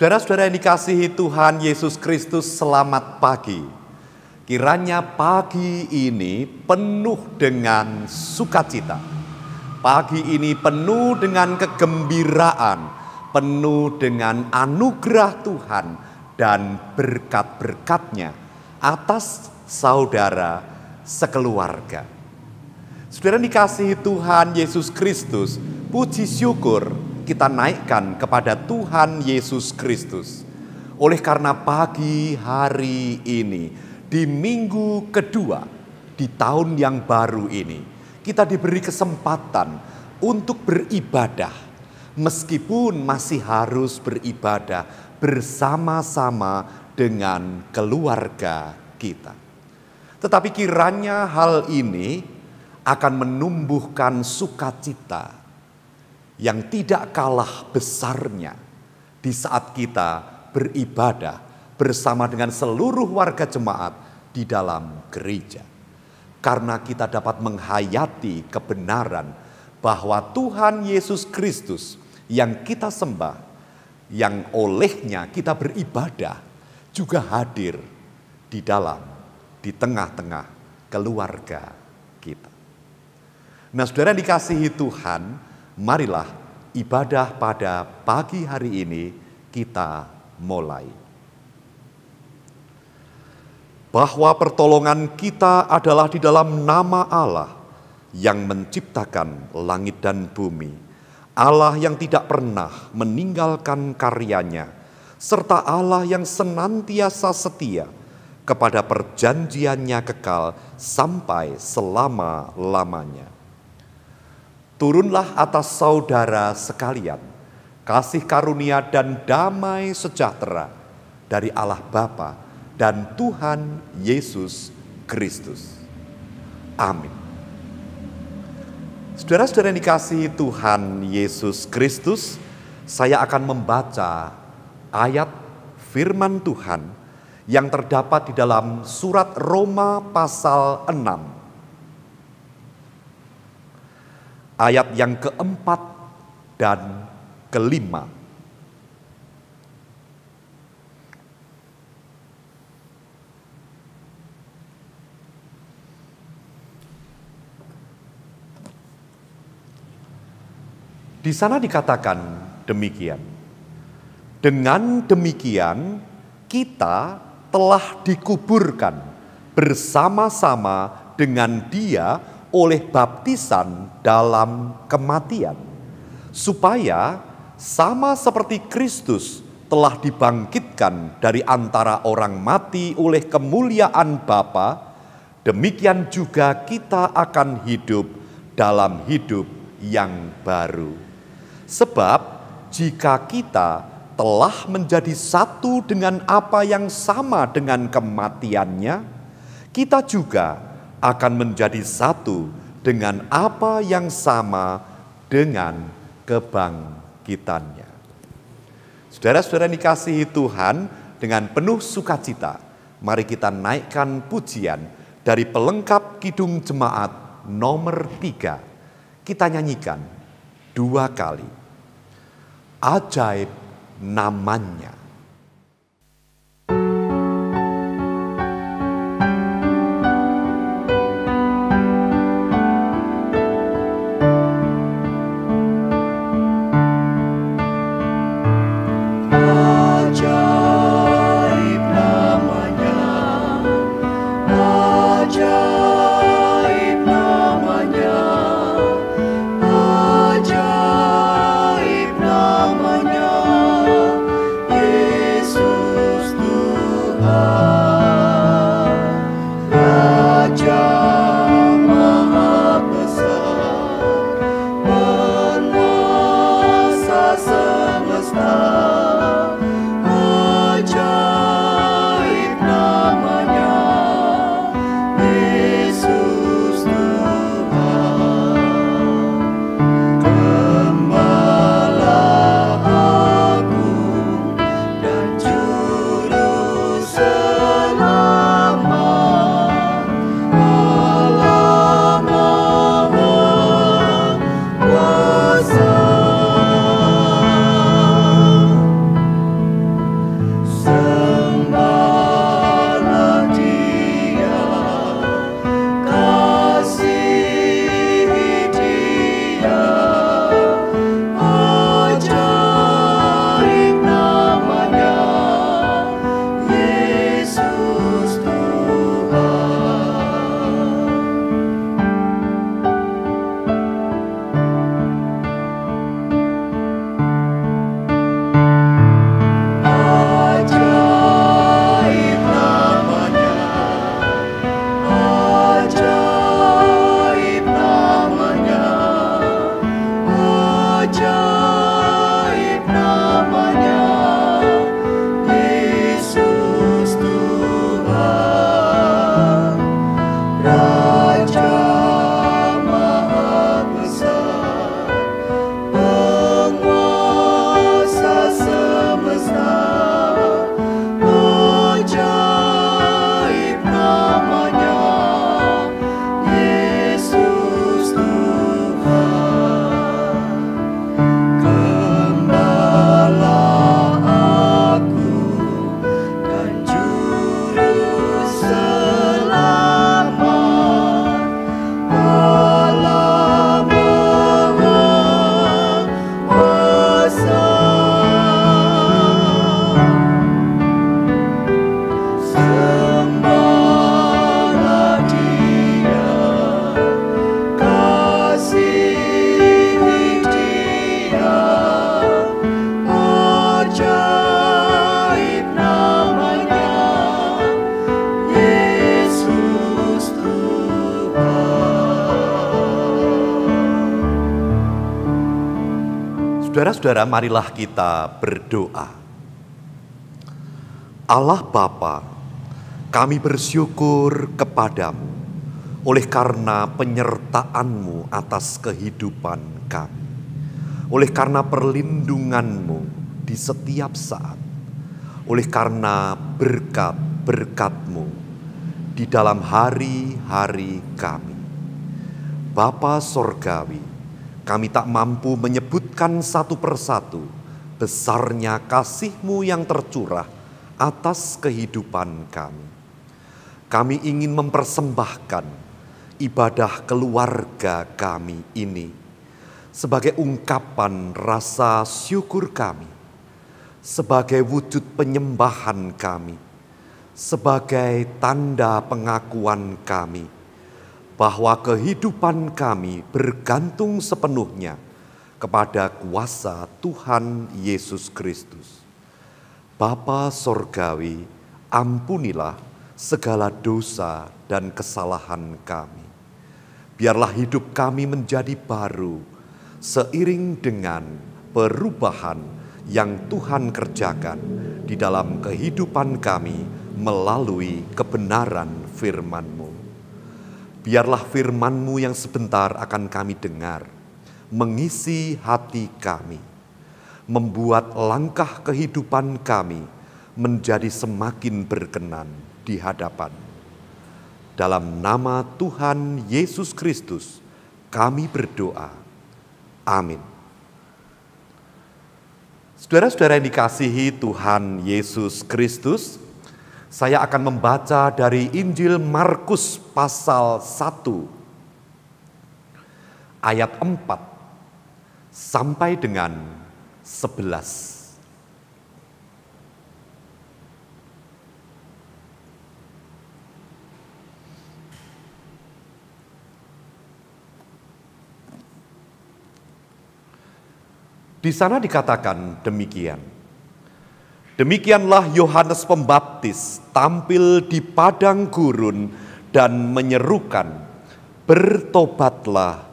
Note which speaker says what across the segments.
Speaker 1: Saudara-saudara yang dikasihi Tuhan Yesus Kristus, selamat pagi. Kiranya pagi ini penuh dengan sukacita. Pagi ini penuh dengan kegembiraan, penuh dengan anugerah Tuhan dan berkat-berkat-Nya atas saudara sekeluarga. Saudara yang dikasihi Tuhan Yesus Kristus, puji syukur kita naikkan kepada Tuhan Yesus Kristus. Oleh karena pagi hari ini, di minggu kedua, di tahun yang baru ini, kita diberi kesempatan untuk beribadah. Meskipun masih harus beribadah bersama-sama dengan keluarga kita. Tetapi kiranya hal ini akan menumbuhkan sukacita yang tidak kalah besarnya di saat kita beribadah bersama dengan seluruh warga jemaat di dalam gereja. Karena kita dapat menghayati kebenaran bahwa Tuhan Yesus Kristus yang kita sembah, yang olehnya kita beribadah, juga hadir di tengah-tengah keluarga kita. Nah, saudara yang dikasihi Tuhan, marilah ibadah pada pagi hari ini kita mulai. Bahwa pertolongan kita adalah di dalam nama Allah yang menciptakan langit dan bumi. Allah yang tidak pernah meninggalkan karyanya, serta Allah yang senantiasa setia kepada perjanjiannya kekal sampai selama-lamanya. Turunlah atas saudara sekalian kasih karunia dan damai sejahtera dari Allah Bapa dan Tuhan Yesus Kristus. Amin. Saudara-saudara yang dikasihi Tuhan Yesus Kristus, saya akan membaca ayat firman Tuhan yang terdapat di dalam surat Roma pasal 6. Ayat yang keempat dan kelima. Di sana dikatakan demikian. Dengan demikian kita telah dikuburkan bersama-sama dengan Dia oleh baptisan dalam kematian, supaya sama seperti Kristus telah dibangkitkan dari antara orang mati oleh kemuliaan Bapa, demikian juga kita akan hidup dalam hidup yang baru. Sebab jika kita telah menjadi satu dengan apa yang sama dengan kematiannya, kita juga akan menjadi satu dengan apa yang sama dengan kebangkitannya. Saudara-saudara yang dikasihi Tuhan, dengan penuh sukacita, mari kita naikkan pujian dari pelengkap Kidung Jemaat nomor 3. Kita nyanyikan 2 kali. Ajaib namanya.
Speaker 2: Ajaib namanya,
Speaker 1: Saudara-saudara, marilah kita berdoa. Allah Bapa, kami bersyukur kepadamu oleh karena penyertaan-Mu atas kehidupan kami. Oleh karena perlindungan-Mu di setiap saat. Oleh karena berkat-berkat-Mu di dalam hari-hari kami. Bapa Sorgawi, kami tak mampu menyebutkan satu persatu besarnya kasih-Mu yang tercurah atas kehidupan kami. Kami ingin mempersembahkan ibadah keluarga kami ini sebagai ungkapan rasa syukur kami, sebagai wujud penyembahan kami, sebagai tanda pengakuan kami bahwa kehidupan kami bergantung sepenuhnya kepada kuasa Tuhan Yesus Kristus. Bapa Sorgawi, ampunilah segala dosa dan kesalahan kami. Biarlah hidup kami menjadi baru seiring dengan perubahan yang Tuhan kerjakan di dalam kehidupan kami melalui kebenaran firman-Mu. Biarlah firman-Mu yang sebentar akan kami dengar mengisi hati kami, membuat langkah kehidupan kami menjadi semakin berkenan di hadapan. Dalam nama Tuhan Yesus Kristus kami berdoa. Amin. Saudara-saudara yang dikasihi Tuhan Yesus Kristus, saya akan membaca dari Injil Markus pasal 1 ayat 4 sampai dengan 11. Di sana dikatakan demikian. Demikianlah Yohanes Pembaptis tampil di padang gurun dan menyerukan, "Bertobatlah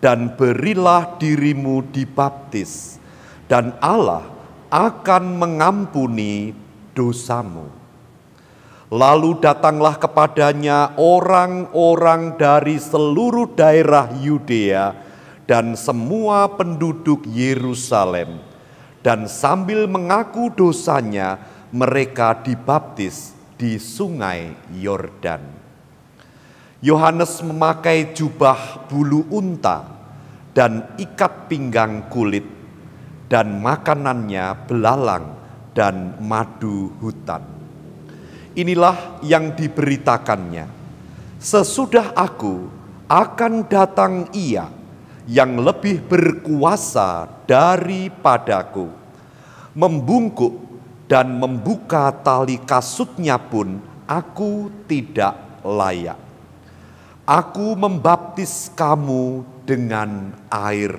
Speaker 1: dan berilah dirimu dibaptis, dan Allah akan mengampuni dosamu." Lalu datanglah kepadanya orang-orang dari seluruh daerah Yudea dan semua penduduk Yerusalem, dan sambil mengaku dosanya mereka dibaptis di sungai Yordan. Yohanes memakai jubah bulu unta dan ikat pinggang kulit, dan makanannya belalang dan madu hutan. Inilah yang diberitakannya, "Sesudah aku akan datang Ia yang lebih berkuasa daripadaku. Membungkuk dan membuka tali kasutnya pun aku tidak layak. Aku membaptis kamu dengan air,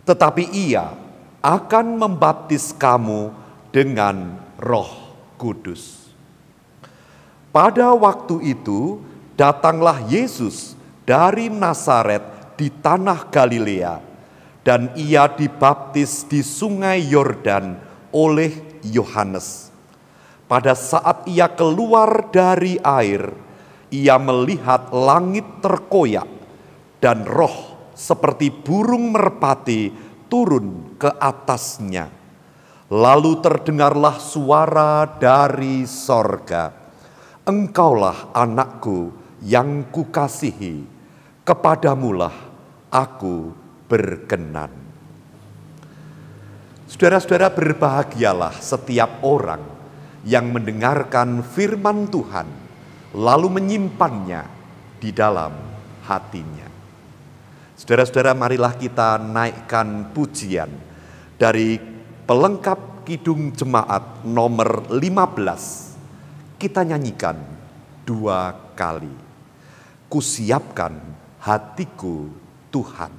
Speaker 1: tetapi Ia akan membaptis kamu dengan Roh Kudus." Pada waktu itu datanglah Yesus dari Nazaret di tanah Galilea, dan Ia dibaptis di sungai Yordan oleh Yohanes. Pada saat Ia keluar dari air, Ia melihat langit terkoyak dan Roh seperti burung merpati turun ke atasnya. Lalu terdengarlah suara dari sorga, "Engkaulah anakku yang kukasihi, kepadamulah aku berkenan." Saudara-saudara, berbahagialah setiap orang yang mendengarkan firman Tuhan lalu menyimpannya di dalam hatinya. Saudara-saudara, marilah kita naikkan pujian dari pelengkap Kidung Jemaat nomor 15. Kita nyanyikan 2 kali. "Kusiapkan hatiku Tuhan."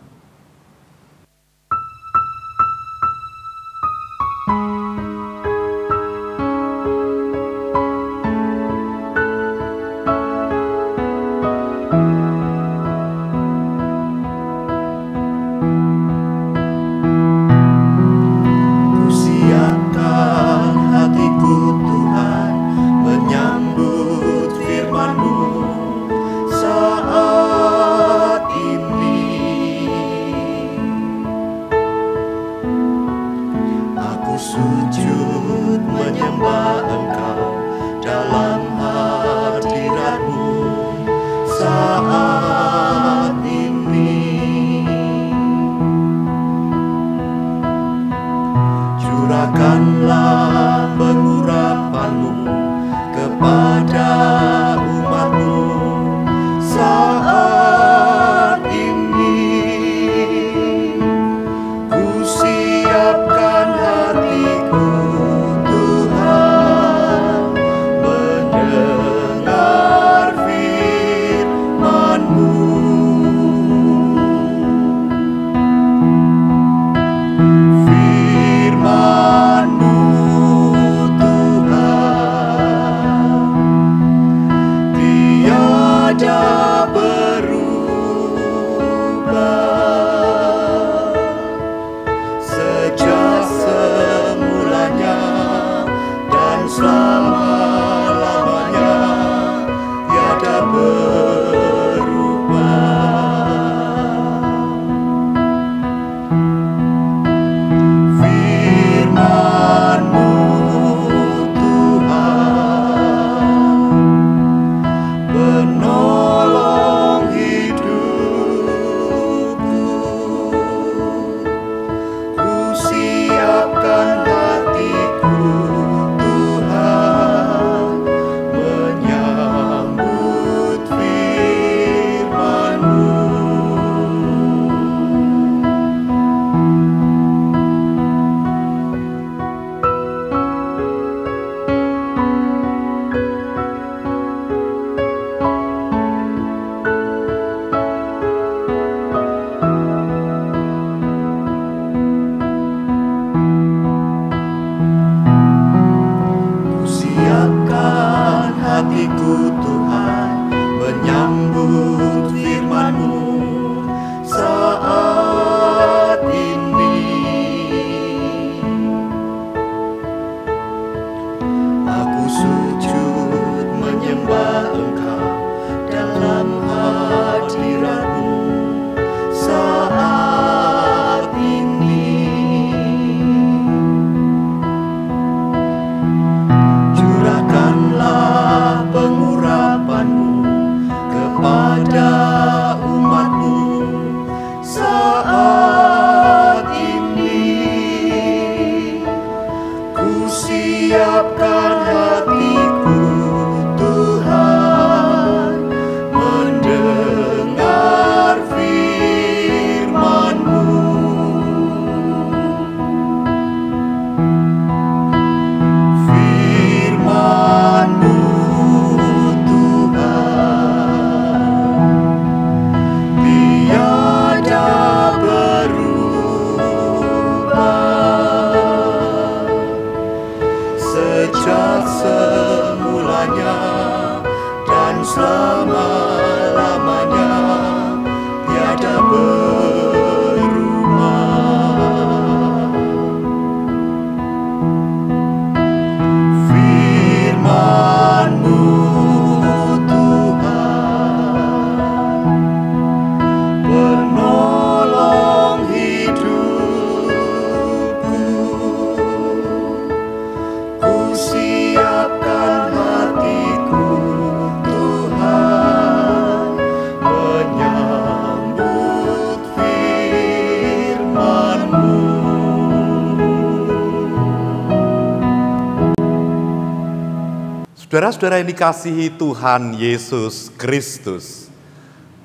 Speaker 1: Saudara-saudara yang dikasihi Tuhan Yesus Kristus,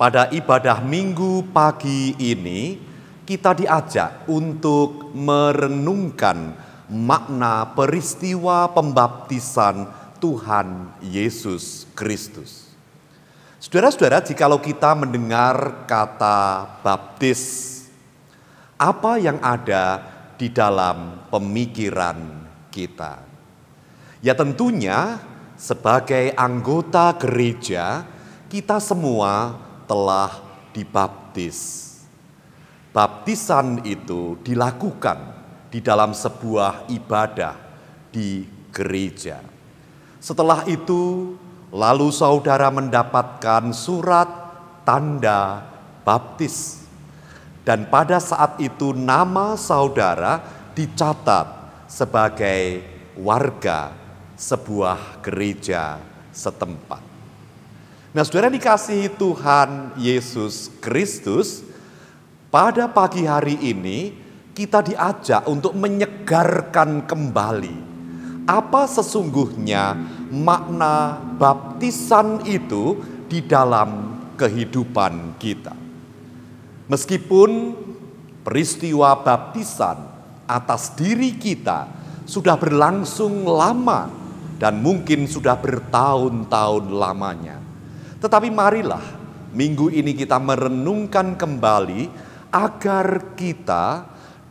Speaker 1: pada ibadah Minggu pagi ini kita diajak untuk merenungkan makna peristiwa pembaptisan Tuhan Yesus Kristus. Saudara-saudara, jikalau kita mendengar kata baptis, apa yang ada di dalam pemikiran kita? Ya tentunya sebagai anggota gereja, kita semua telah dibaptis. Baptisan itu dilakukan di dalam sebuah ibadah di gereja. Setelah itu, lalu saudara mendapatkan surat tanda baptis. Dan pada saat itu nama saudara dicatat sebagai warga sebuah gereja setempat. Nah, saudara dikasihi Tuhan Yesus Kristus, pada pagi hari ini kita diajak untuk menyegarkan kembali apa sesungguhnya makna baptisan itu di dalam kehidupan kita. Meskipun peristiwa baptisan atas diri kita sudah berlangsung lama dan mungkin sudah bertahun-tahun lamanya, tetapi marilah minggu ini kita merenungkan kembali agar kita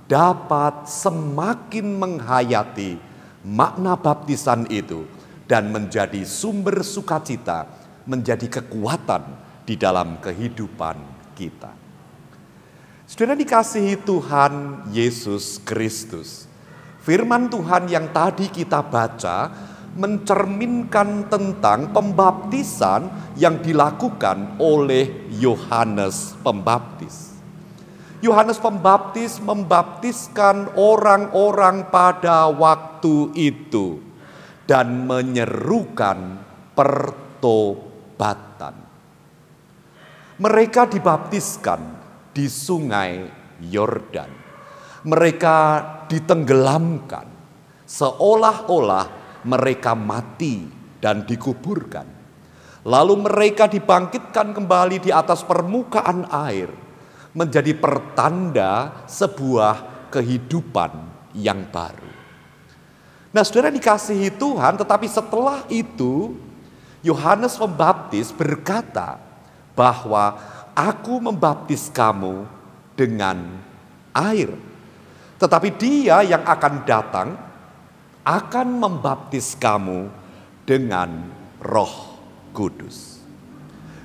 Speaker 1: dapat semakin menghayati makna baptisan itu dan menjadi sumber sukacita, menjadi kekuatan di dalam kehidupan kita. Saudara dikasihi Tuhan Yesus Kristus, firman Tuhan yang tadi kita baca mencerminkan tentang pembaptisan yang dilakukan oleh Yohanes Pembaptis. Yohanes Pembaptis membaptiskan orang-orang pada waktu itu dan menyerukan pertobatan. Mereka dibaptiskan di sungai Yordan. Mereka ditenggelamkan seolah-olah mereka mati dan dikuburkan. Lalu mereka dibangkitkan kembali di atas permukaan air, menjadi pertanda sebuah kehidupan yang baru. Nah, saudara dikasihi Tuhan, tetapi setelah itu Yohanes Pembaptis berkata bahwa aku membaptis kamu dengan air, tetapi Dia yang akan datang akan membaptis kamu dengan Roh Kudus.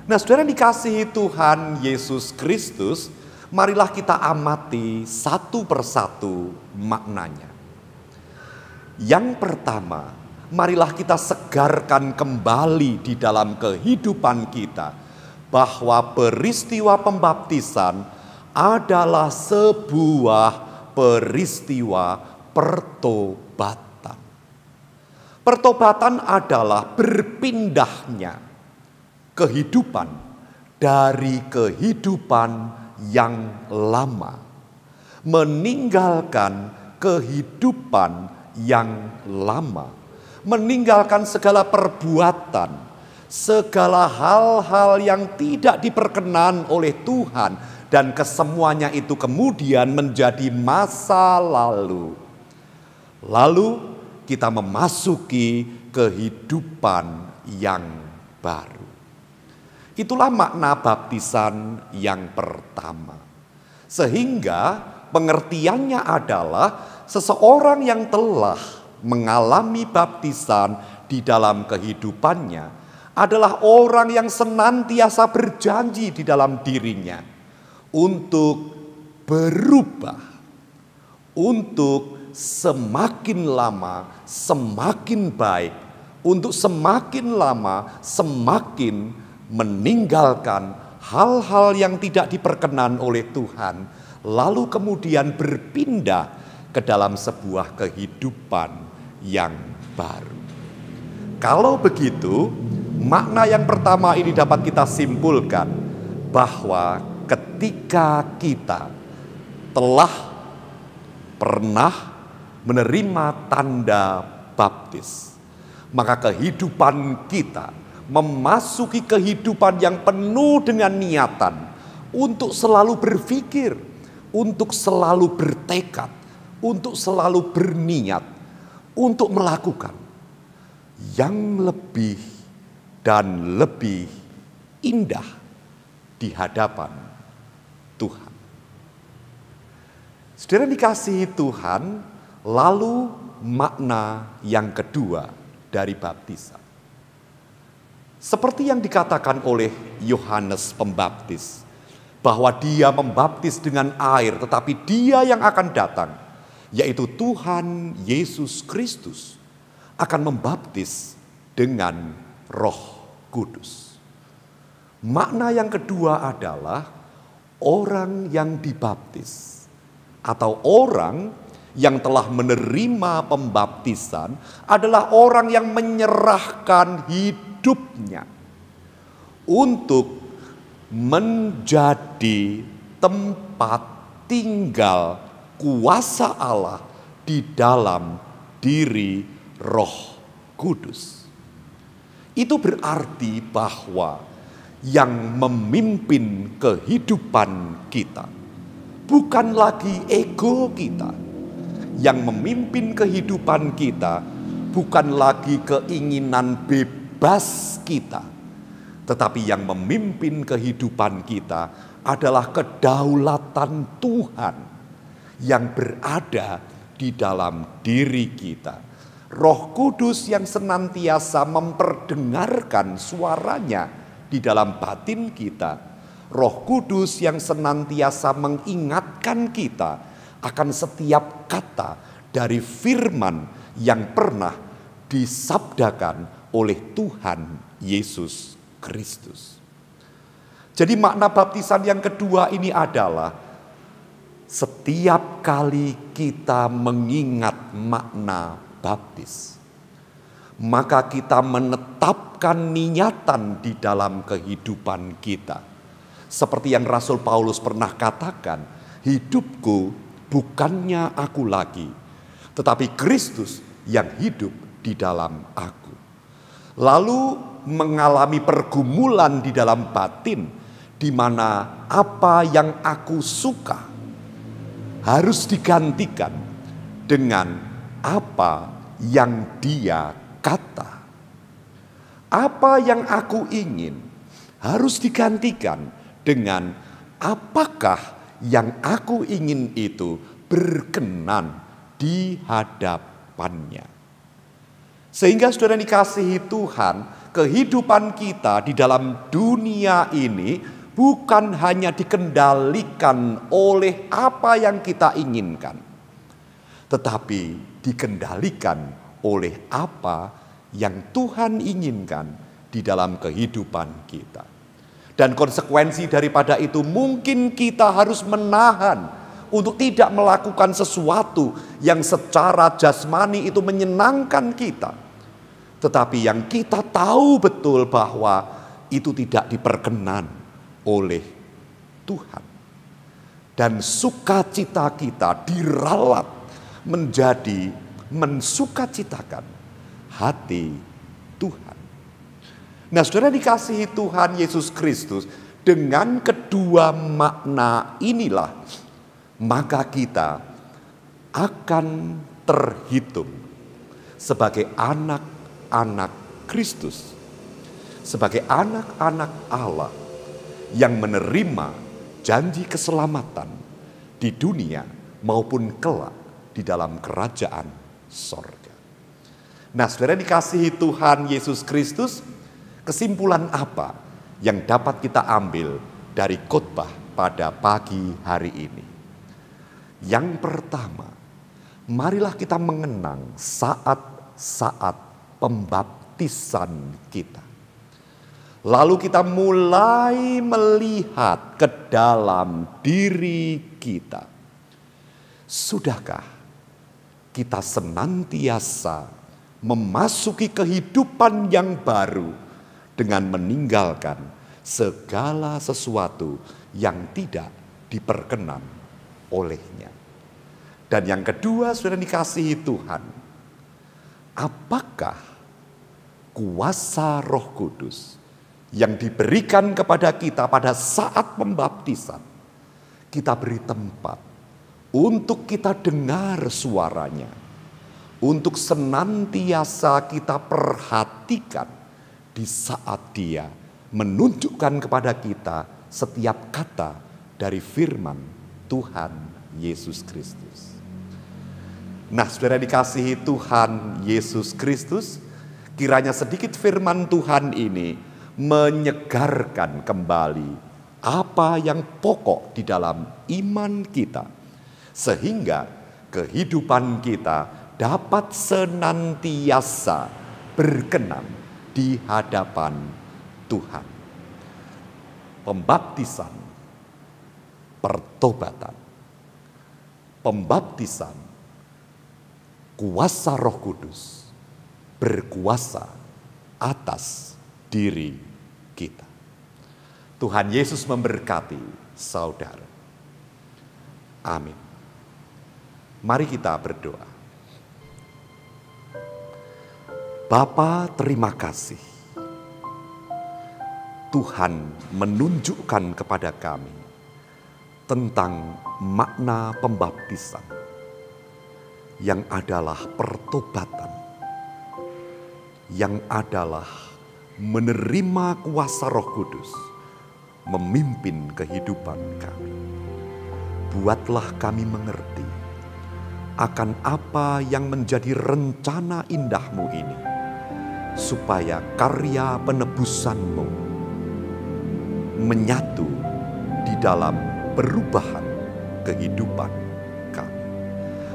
Speaker 1: Nah, saudara dikasihi Tuhan Yesus Kristus, marilah kita amati satu persatu maknanya. Yang pertama, marilah kita segarkan kembali di dalam kehidupan kita bahwa peristiwa pembaptisan adalah sebuah peristiwa pertobatan. Pertobatan adalah berpindahnya kehidupan dari kehidupan yang lama, meninggalkan kehidupan yang lama, meninggalkan segala perbuatan, segala hal-hal yang tidak diperkenan oleh Tuhan, dan kesemuanya itu kemudian menjadi masa lalu. Lalu kita memasuki kehidupan yang baru. Itulah makna baptisan yang pertama. Sehingga pengertiannya adalah seseorang yang telah mengalami baptisan di dalam kehidupannya adalah orang yang senantiasa berjanji di dalam dirinya untuk berubah, untuk semakin lama semakin baik, untuk semakin lama semakin meninggalkan hal-hal yang tidak diperkenan oleh Tuhan, lalu kemudian berpindah ke dalam sebuah kehidupan yang baru. Kalau begitu, makna yang pertama ini dapat kita simpulkan bahwa ketika kita telah pernah menerima tanda baptis, maka kehidupan kita memasuki kehidupan yang penuh dengan niatan untuk selalu berpikir, untuk selalu bertekad, untuk selalu berniat, untuk melakukan yang lebih dan lebih indah di hadapan Tuhan. Saudara dikasihi Tuhan, lalu makna yang kedua dari baptisan. Seperti yang dikatakan oleh Yohanes Pembaptis, bahwa dia membaptis dengan air, tetapi dia yang akan datang, yaitu Tuhan Yesus Kristus, akan membaptis dengan Roh Kudus. Makna yang kedua adalah orang yang dibaptis atau orang yang telah menerima pembaptisan adalah orang yang menyerahkan hidupnya untuk menjadi tempat tinggal kuasa Allah di dalam diri Roh Kudus. Itu berarti bahwa yang memimpin kehidupan kita bukan lagi ego kita. Yang memimpin kehidupan kita bukan lagi keinginan bebas kita, tetapi yang memimpin kehidupan kita adalah kedaulatan Tuhan yang berada di dalam diri kita. Roh Kudus yang senantiasa memperdengarkan suaranya di dalam batin kita. Roh Kudus yang senantiasa mengingatkan kita akan setiap kata dari firman yang pernah disabdakan oleh Tuhan Yesus Kristus. Jadi makna baptisan yang kedua ini adalah setiap kali kita mengingat makna baptis, maka kita menetapkan niatan di dalam kehidupan kita. Seperti yang Rasul Paulus pernah katakan, hidupku bukannya aku lagi, tetapi Kristus yang hidup di dalam aku. Lalu mengalami pergumulan di dalam batin, di mana apa yang aku suka harus digantikan dengan apa yang Dia kata. Apa yang aku ingin harus digantikan dengan apakah yang aku ingin itu berkenan di hadapannya. Sehingga saudara dikasihi Tuhan, kehidupan kita di dalam dunia ini bukan hanya dikendalikan oleh apa yang kita inginkan, tetapi dikendalikan oleh apa yang Tuhan inginkan di dalam kehidupan kita. Dan konsekuensi daripada itu mungkin kita harus menahan untuk tidak melakukan sesuatu yang secara jasmani itu menyenangkan kita. Tetapi yang kita tahu betul bahwa itu tidak diperkenan oleh Tuhan. Dan sukacita kita diralat menjadi mensukacitakan hati Tuhan. Nah, saudara dikasihi Tuhan Yesus Kristus, dengan kedua makna inilah maka kita akan terhitung sebagai anak-anak Kristus, sebagai anak-anak Allah yang menerima janji keselamatan di dunia maupun kelak di dalam kerajaan sorga. Nah, saudara dikasihi Tuhan Yesus Kristus, kesimpulan apa yang dapat kita ambil dari khotbah pada pagi hari ini? Yang pertama, marilah kita mengenang saat-saat pembaptisan kita. Lalu kita mulai melihat ke dalam diri kita. Sudahkah kita senantiasa memasuki kehidupan yang baru dengan meninggalkan segala sesuatu yang tidak diperkenan olehnya? Dan yang kedua, saudara dikasihi Tuhan, apakah kuasa Roh Kudus yang diberikan kepada kita pada saat pembaptisan, kita beri tempat untuk kita dengar suaranya, untuk senantiasa kita perhatikan di saat Dia menunjukkan kepada kita setiap kata dari firman Tuhan Yesus Kristus. Nah, saudara dikasihi Tuhan Yesus Kristus, kiranya sedikit firman Tuhan ini menyegarkan kembali apa yang pokok di dalam iman kita, sehingga kehidupan kita dapat senantiasa berkenan di hadapan Tuhan. Pembaptisan, pertobatan, pembaptisan, kuasa Roh Kudus berkuasa atas diri kita. Tuhan Yesus memberkati saudara. Amin. Mari kita berdoa. Bapa, terima kasih. Tuhan menunjukkan kepada kami tentang makna pembaptisan yang adalah pertobatan, yang adalah menerima kuasa Roh Kudus memimpin kehidupan kami. Buatlah kami mengerti akan apa yang menjadi rencana indah-Mu ini, supaya karya penebusan-Mu menyatu di dalam perubahan kehidupan kami.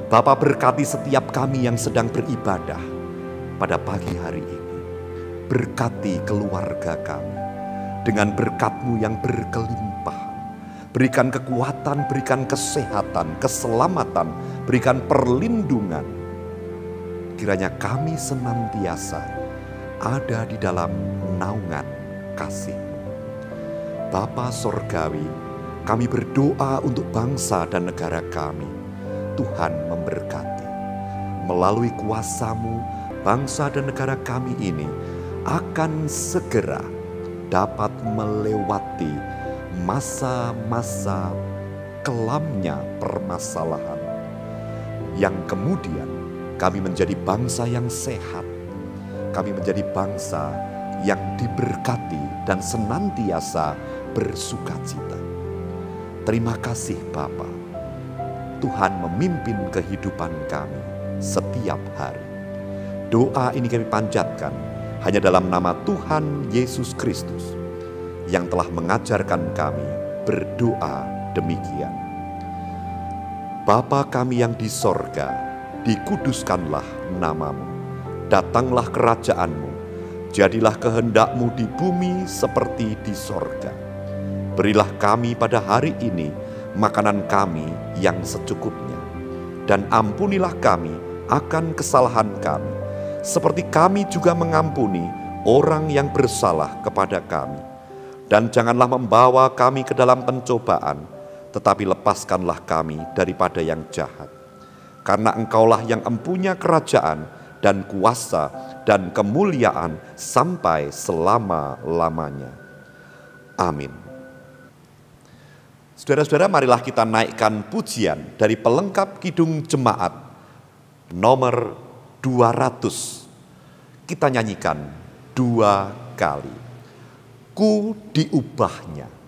Speaker 1: Bapa, berkati setiap kami yang sedang beribadah pada pagi hari ini. Berkati keluarga kami dengan berkat-Mu yang berkelimpahan. Berikan kekuatan, berikan kesehatan, keselamatan, berikan perlindungan. Kiranya kami senantiasa ada di dalam naungan kasih. Bapa Sorgawi, kami berdoa untuk bangsa dan negara kami. Tuhan memberkati. Melalui kuasa-Mu, bangsa dan negara kami ini akan segera dapat melewati masa-masa kelamnya permasalahan, yang kemudian kami menjadi bangsa yang sehat. Kami menjadi bangsa yang diberkati dan senantiasa bersukacita. Terima kasih Bapa. Tuhan memimpin kehidupan kami setiap hari. Doa ini kami panjatkan hanya dalam nama Tuhan Yesus Kristus yang telah mengajarkan kami berdoa demikian. Bapa kami yang di sorga, dikuduskanlah nama-Mu. Datanglah kerajaan-Mu. Jadilah kehendak-Mu di bumi seperti di sorga. Berilah kami pada hari ini makanan kami yang secukupnya. Dan ampunilah kami akan kesalahan kami, seperti kami juga mengampuni orang yang bersalah kepada kami. Dan janganlah membawa kami ke dalam pencobaan, tetapi lepaskanlah kami daripada yang jahat. Karena Engkaulah yang empunya kerajaan dan kuasa dan kemuliaan sampai selama-lamanya. Amin. Saudara-saudara, marilah kita naikkan pujian dari pelengkap Kidung Jemaat nomor 200. Kita nyanyikan 2 kali. Ku diubahnya.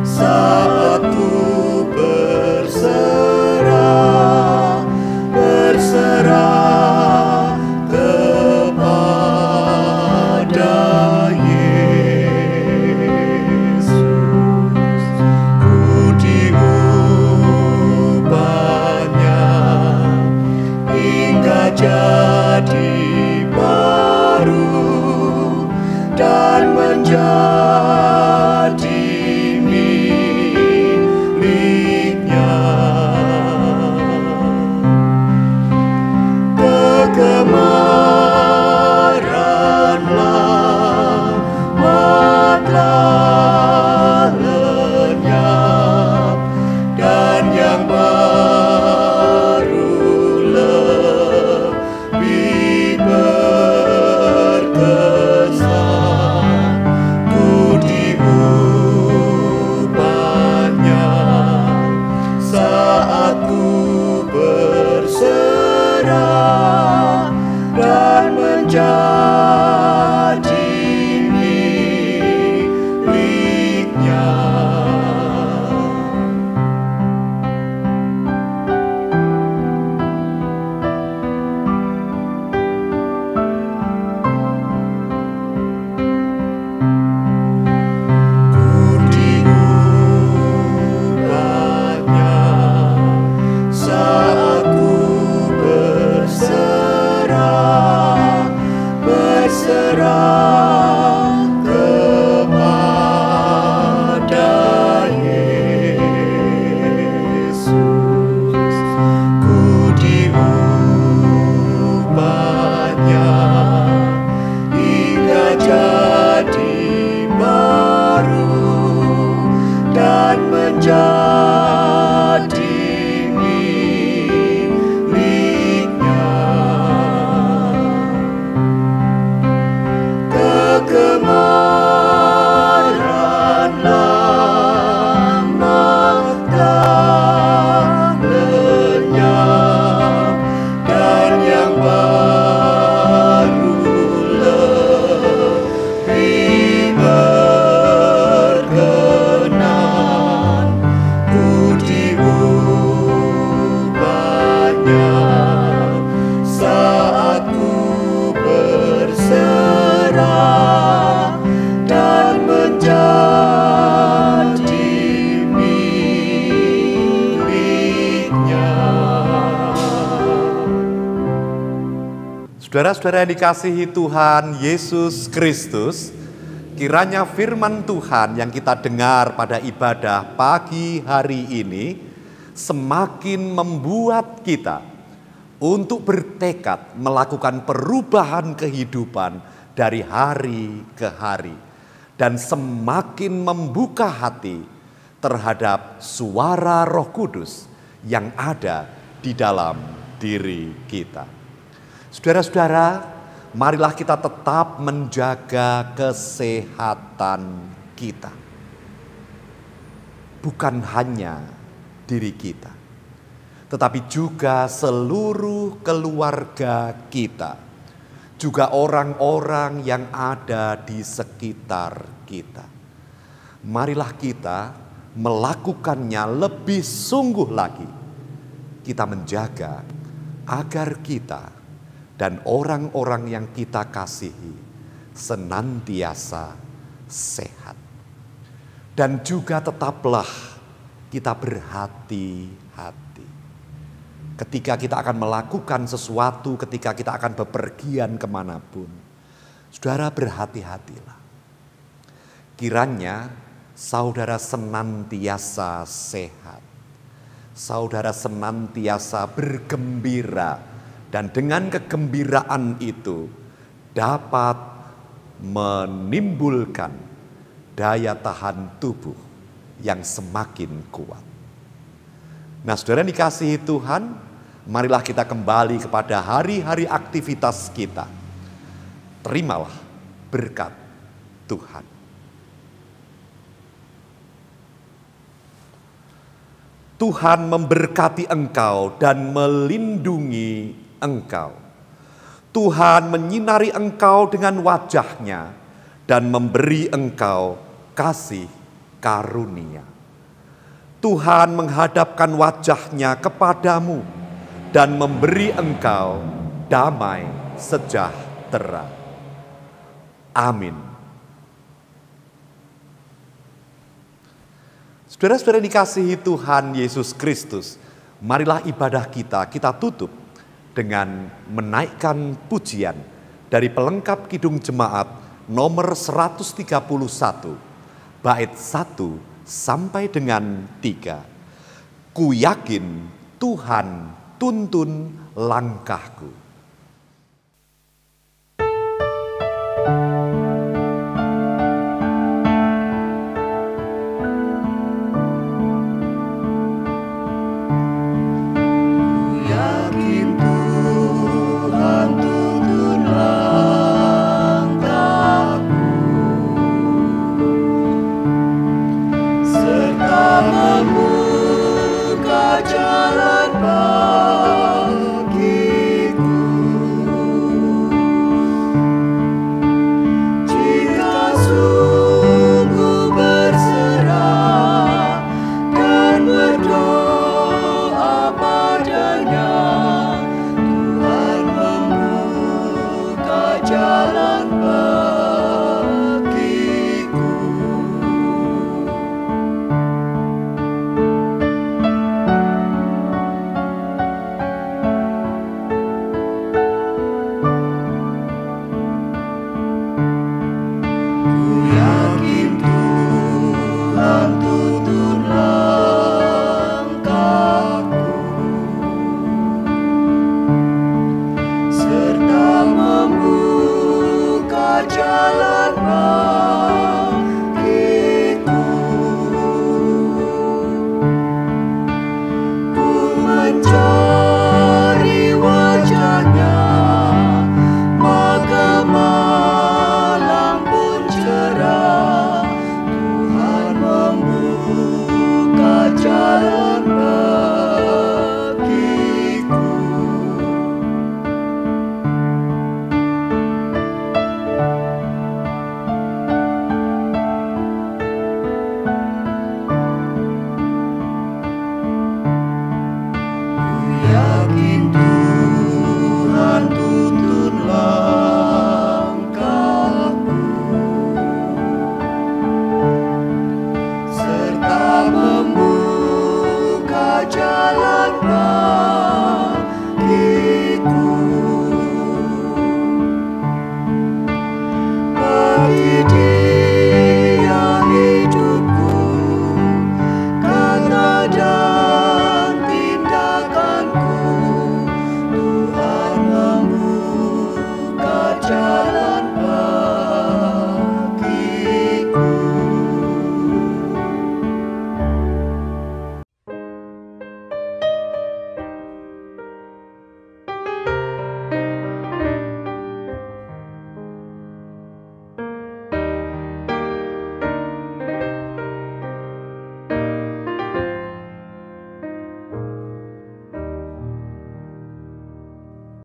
Speaker 2: Saat ku
Speaker 1: Saudara-saudara yang dikasihi Tuhan Yesus Kristus, kiranya firman Tuhan yang kita dengar pada ibadah pagi hari ini semakin membuat kita untuk bertekad melakukan perubahan kehidupan dari hari ke hari, dan semakin membuka hati terhadap suara Roh Kudus yang ada di dalam diri kita. Saudara-saudara, marilah kita tetap menjaga kesehatan kita. Bukan hanya diri kita, tetapi juga seluruh keluarga kita. Juga orang-orang yang ada di sekitar kita. Marilah kita melakukannya lebih sungguh lagi. Kita menjaga agar kita dan orang-orang yang kita kasihi senantiasa sehat. Dan juga tetaplah kita berhati-hati. Ketika kita akan melakukan sesuatu, ketika kita akan bepergian kemanapun, saudara berhati-hatilah. Kiranya saudara senantiasa sehat. Saudara senantiasa bergembira. Dan dengan kegembiraan itu dapat menimbulkan daya tahan tubuh yang semakin kuat. Nah, saudara yang dikasihi Tuhan, marilah kita kembali kepada hari-hari aktivitas kita. Terimalah berkat Tuhan. Tuhan memberkati engkau dan melindungi engkau. Tuhan menyinari engkau dengan wajah-Nya dan memberi engkau kasih karunia. Tuhan menghadapkan wajah-Nya kepadamu dan memberi engkau damai sejahtera. Amin. Saudara-saudara yang dikasihi Tuhan Yesus Kristus, marilah ibadah kita tutup dengan menaikkan pujian dari pelengkap Kidung Jemaat nomor 131, bait 1 sampai dengan 3. Ku yakin Tuhan tuntun langkahku.